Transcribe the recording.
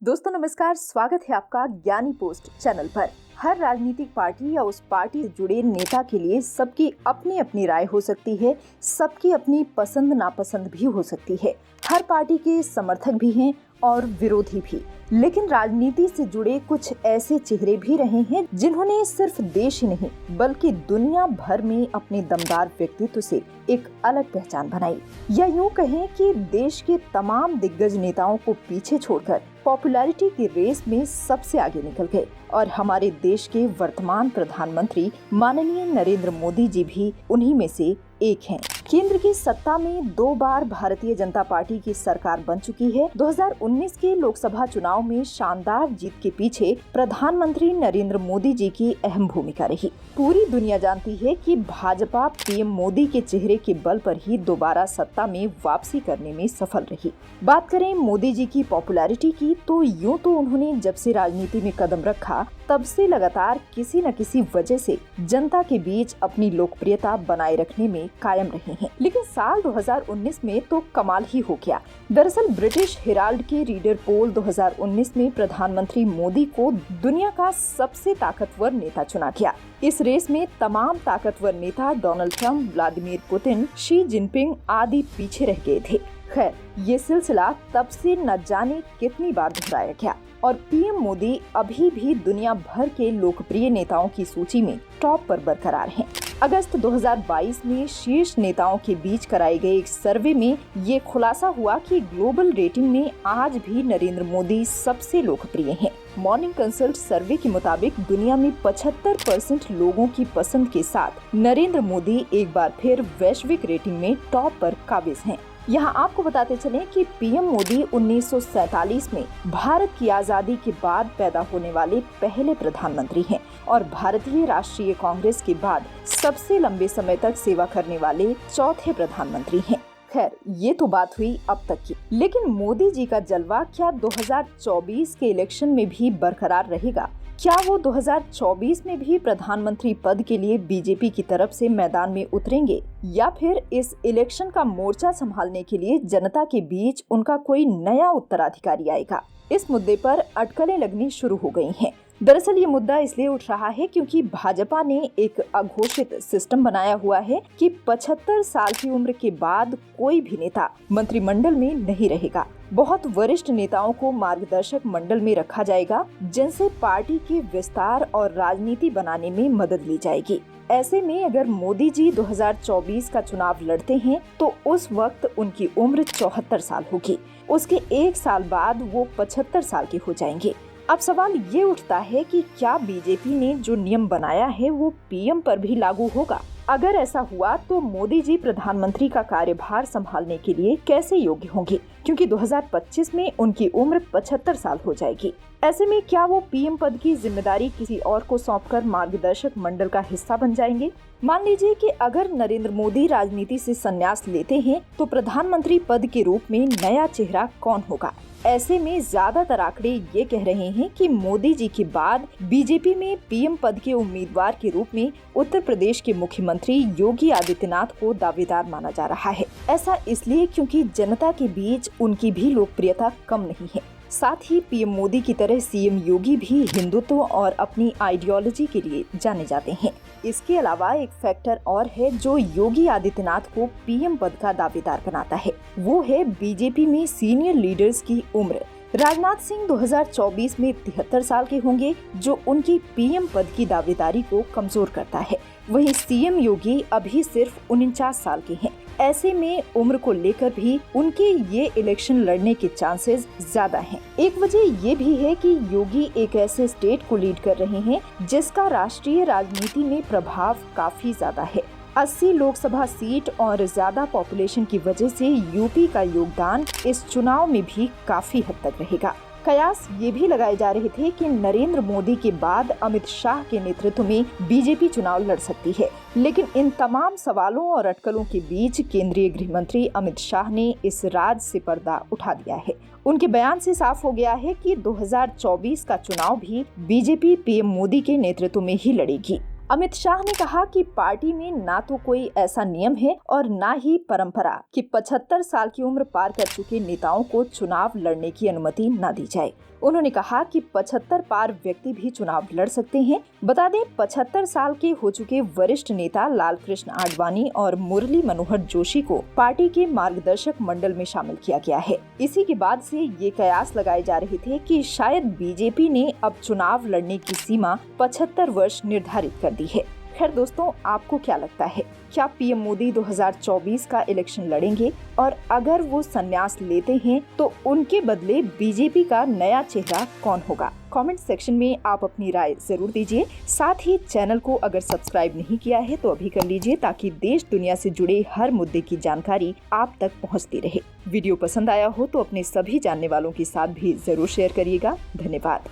दोस्तों नमस्कार, स्वागत है आपका ज्ञानी पोस्ट चैनल पर। हर राजनीतिक पार्टी या उस पार्टी से जुड़े नेता के लिए सबकी अपनी अपनी राय हो सकती है, सबकी अपनी पसंद नापसंद भी हो सकती है। हर पार्टी के समर्थक भी हैं और विरोधी भी, लेकिन राजनीति से जुड़े कुछ ऐसे चेहरे भी रहे हैं जिन्होंने सिर्फ देश ही नहीं बल्कि दुनिया भर में अपने दमदार व्यक्तित्व से एक अलग पहचान बनाई। या यूं कहें कि देश के तमाम दिग्गज नेताओं को पीछे छोड़कर पॉपुलैरिटी की रेस में सबसे आगे निकल गए और हमारे देश के वर्तमान प्रधानमंत्री माननीय नरेंद्र मोदी जी भी उन्हीं में से एक हैं। केंद्र की सत्ता में 2 बार भारतीय जनता पार्टी की सरकार बन चुकी है। 2019 के लोकसभा चुनाव में शानदार जीत के पीछे प्रधानमंत्री नरेंद्र मोदी जी की अहम भूमिका रही। पूरी दुनिया जानती है कि भाजपा पीएम मोदी के चेहरे के बल पर ही दोबारा सत्ता में वापसी करने में सफल रही। बात करें मोदी जी की पॉपुलैरिटी की, तो यूं तो उन्होंने जब से राजनीति में कदम रखा तब से लगातार किसी न किसी वजह से जनता के बीच अपनी लोकप्रियता बनाए रखने में कायम रहे हैं। लेकिन साल 2019 में तो कमाल ही हो गया। दरअसल ब्रिटिश हेराल्ड के रीडर पोल 2019 में प्रधानमंत्री मोदी को दुनिया का सबसे ताकतवर नेता चुना गया। इस रेस में तमाम ताकतवर नेता Donald Trump, Vladimir Putin, Xi Jinping आदि पीछे रह गए थे। खैर, ये सिलसिला तब से न जाने कितनी बार दोहराया गया और पीएम मोदी अभी भी दुनिया भर के लोकप्रिय नेताओं की सूची में टॉप पर बरकरार हैं। अगस्त 2022 में शीर्ष नेताओं के बीच कराए गए एक सर्वे में ये खुलासा हुआ कि ग्लोबल रेटिंग में आज भी नरेंद्र मोदी सबसे लोकप्रिय हैं। मॉर्निंग कंसल्ट सर्वे के मुताबिक दुनिया में 75% लोगों की पसंद के साथ नरेंद्र मोदी एक बार फिर वैश्विक रेटिंग में टॉप पर काबिज हैं। यहाँ आपको बताते चलें कि पीएम मोदी 1947 में भारत की आजादी के बाद पैदा होने वाले पहले प्रधानमंत्री हैं और भारतीय राष्ट्रीय कांग्रेस के बाद सबसे लंबे समय तक सेवा करने वाले चौथे प्रधानमंत्री हैं। खैर, ये तो बात हुई अब तक की, लेकिन मोदी जी का जलवा क्या 2024 के इलेक्शन में भी बरकरार रहेगा? क्या वो 2024 में भी प्रधानमंत्री पद के लिए बीजेपी की तरफ से मैदान में उतरेंगे या फिर इस इलेक्शन का मोर्चा संभालने के लिए जनता के बीच उनका कोई नया उत्तराधिकारी आएगा? इस मुद्दे पर अटकलें लगनी शुरू हो गई हैं। दरअसल ये मुद्दा इसलिए उठ रहा है क्योंकि भाजपा ने एक अघोषित सिस्टम बनाया हुआ है कि 75 साल की उम्र के बाद कोई भी नेता मंत्रिमंडल में नहीं रहेगा। बहुत वरिष्ठ नेताओं को मार्गदर्शक मंडल में रखा जाएगा, जिनसे पार्टी के विस्तार और राजनीति बनाने में मदद ली जाएगी। ऐसे में अगर मोदी जी 2024 का चुनाव लड़ते हैं तो उस वक्त उनकी उम्र 74 साल होगी। उसके 1 साल बाद वो 75 साल के हो जाएंगे। अब सवाल ये उठता है कि क्या बीजेपी ने जो नियम बनाया है वो पीएम पर भी लागू होगा? अगर ऐसा हुआ तो मोदी जी प्रधानमंत्री का कार्यभार संभालने के लिए कैसे योग्य होंगे, क्योंकि 2025 में उनकी उम्र 75 साल हो जाएगी। ऐसे में क्या वो पीएम पद की जिम्मेदारी किसी और को सौंपकर मार्गदर्शक मंडल का हिस्सा बन जाएंगे? मान लीजिए कि अगर नरेंद्र मोदी राजनीति से संन्यास लेते हैं तो प्रधानमंत्री पद के रूप में नया चेहरा कौन होगा? ऐसे में ज्यादातर आंकड़े ये कह रहे हैं कि मोदी जी के बाद बीजेपी में पीएम पद के उम्मीदवार के रूप में उत्तर प्रदेश के मुख्यमंत्री योगी आदित्यनाथ को दावेदार माना जा रहा है। ऐसा इसलिए क्योंकि जनता के बीच उनकी भी लोकप्रियता कम नहीं है। साथ ही पीएम मोदी की तरह सीएम योगी भी हिंदुत्व और अपनी आइडियोलॉजी के लिए जाने जाते हैं। इसके अलावा एक फैक्टर और है जो योगी आदित्यनाथ को पीएम पद का दावेदार बनाता है, वो है बीजेपी में सीनियर लीडर्स की उम्र। राजनाथ सिंह 2024 में 73 साल के होंगे, जो उनकी पीएम पद की दावेदारी को कमजोर करता है। वहीं सीएम योगी अभी सिर्फ 49 साल के हैं। ऐसे में उम्र को लेकर भी उनके ये इलेक्शन लड़ने के चांसेस ज्यादा हैं। एक वजह ये भी है कि योगी एक ऐसे स्टेट को लीड कर रहे हैं जिसका राष्ट्रीय राजनीति में प्रभाव काफी ज्यादा है। 80 लोकसभा सीट और ज्यादा पॉपुलेशन की वजह से यूपी का योगदान इस चुनाव में भी काफी हद तक रहेगा। कयास ये भी लगाए जा रहे थे कि नरेंद्र मोदी के बाद अमित शाह के नेतृत्व में बीजेपी चुनाव लड़ सकती है, लेकिन इन तमाम सवालों और अटकलों के बीच केंद्रीय गृह मंत्री अमित शाह ने इस राज से पर्दा उठा दिया है। उनके बयान से साफ हो गया है कि 2024 का चुनाव भी बीजेपी पीएम मोदी के नेतृत्व में ही लड़ेगी। अमित शाह ने कहा कि पार्टी में ना तो कोई ऐसा नियम है और ना ही परंपरा कि 75 साल की उम्र पार कर चुके नेताओं को चुनाव लड़ने की अनुमति न दी जाए। उन्होंने कहा कि 75 पार व्यक्ति भी चुनाव लड़ सकते हैं। बता दें, 75 साल के हो चुके वरिष्ठ नेता लालकृष्ण आडवाणी और मुरली मनोहर जोशी को पार्टी के मार्गदर्शक मंडल में शामिल किया गया है। इसी के बाद से ये कयास लगाए जा रहे थे कि शायद बीजेपी ने अब चुनाव लड़ने की सीमा 75 वर्ष निर्धारित कर दी है। खैर दोस्तों, आपको क्या लगता है, क्या पीएम मोदी 2024 का इलेक्शन लड़ेंगे? और अगर वो संन्यास लेते हैं तो उनके बदले बीजेपी का नया चेहरा कौन होगा? कमेंट सेक्शन में आप अपनी राय जरूर दीजिए। साथ ही चैनल को अगर सब्सक्राइब नहीं किया है तो अभी कर लीजिए, ताकि देश दुनिया से जुड़े हर मुद्दे की जानकारी आप तक पहुंचती रहे। वीडियो पसंद आया हो तो अपने सभी जानने वालों के साथ भी जरूर शेयर करिएगा। धन्यवाद।